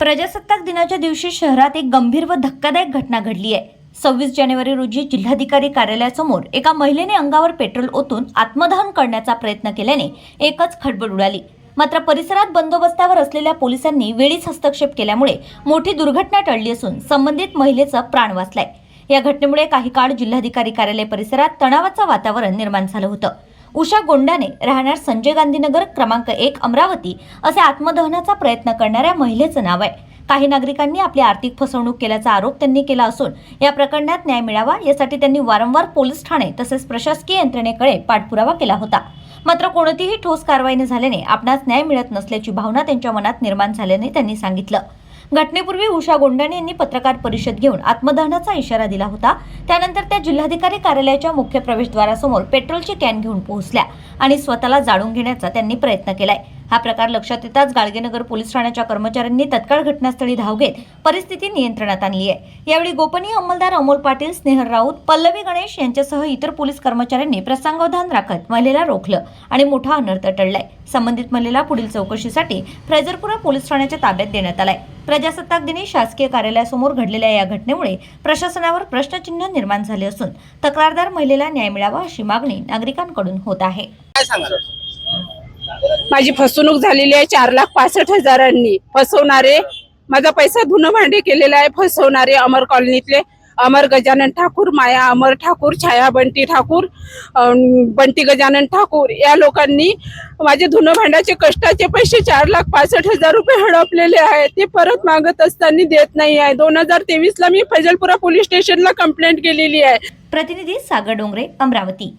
प्रजासत्ताक दिनाच्या दिवशी शहरात एक गंभीर व धक्कादायक घटना घडली आहे। 26 जानेवारी रोजी जिल्हाधिकारी कार्यालयासमोर एका महिलेने अंगावर पेट्रोल ओतून आत्मदहन करण्याचा प्रयत्न केल्याने एकच खळबळ उडाली। मात्र परिसरात बंदोबस्तावर असलेल्या पोलिसांनी वेळीच हस्तक्षेप केल्यामुळे मोठी दुर्घटना टळली असून संबंधित महिलेचा प्राण वाचलाय। या घटनेमुळे काही काळ जिल्हाधिकारी कार्यालय परिसरात तणावाचं वातावरण निर्माण झालं होतं। उषा गोंडाने राहणार संजय गांधी नगर क्रमांक 1 अमरावती असे आत्मदहनाचा प्रयत्न करणाऱ्या महिलेचं नाव आहे। काही नागरिकांनी आपली आर्थिक फसवणूक केल्याचा आरोप त्यांनी केला असून या प्रकरणात न्याय मिळावा यासाठी त्यांनी वारंवार पोलीस ठाणे तसेच प्रशासकीय यंत्रणेकडे पाठपुरावा केला होता। मात्र कोणतीही ठोस कारवाई न झाल्याने आपणास न्याय मिळत नसल्याची भावना त्यांच्या मनात निर्माण झाल्याने त्यांनी सांगितलं। घटनेपूर्वी उषा गोंडाने यांनी पत्रकार परिषद घेऊन आत्मदहनाचा इशारा दिला होता। त्यानंतर त्या जिल्हाधिकारी कार्यालयाच्या मुख्य प्रवेशद्वारासमोर पेट्रोलची कॅन घेऊन पोहोचल्या आणि स्वतःला जाळून घेण्याचा त्यांनी प्रयत्न केलाय। हा प्रकार लक्षात येताच गाडगेनगर पोलीस ठाण्याच्या कर्मचाऱ्यांनी तत्काळ घटनास्थळी धाव घेत परिस्थिती नियंत्रणात आणली आहे। यावेळी गोपनीय अंमलदार अमोल पाटील, स्नेहल राऊत, पल्लवी गणेश यांच्यासह इतर पोलीस कर्मचाऱ्यांनी प्रसंगावधान राखत महिलेला रोखलं आणि मोठा अनर्थ टळलाय। संबंधित महिलेला पुढील चौकशीसाठी फ्रेजरपुरा पोलीस ठाण्याच्या ताब्यात देण्यात आलाय। प्रजासत्ताक दिनी शासकीय कार्यालयासमोर घडलेल्या या घटनेमुळे प्रशासनावर प्रश्नचिन्ह निर्माण झाले असून तक्रारदार महिलेला न्याय मिळावा अशी मागणी नागरिकांकडून होत आहे। माझी फसवणूक झालेली आहे। 4,65,000 फसवणारे माझा पैसा धुणं भांडे केलेला आहे। फसवणारे अमर कॉलनीतले अमर गजानन ठाकूर, माया अमर ठाकूर, छाया बंटी ठाकूर, बंटी गजानन ठाकूर या लोकांनी माझे धुणं भांड्याचे कष्टाचे पैसे 4,65,000 रुपये हडपलेले आहेत। ते परत मागत असताना देत नाही आहे। 2023 ला मी फैजलपुरा पोलीस स्टेशनला कंप्लेंट केलेली आहे। प्रतिनिधी सागर डोंगरे, अमरावती।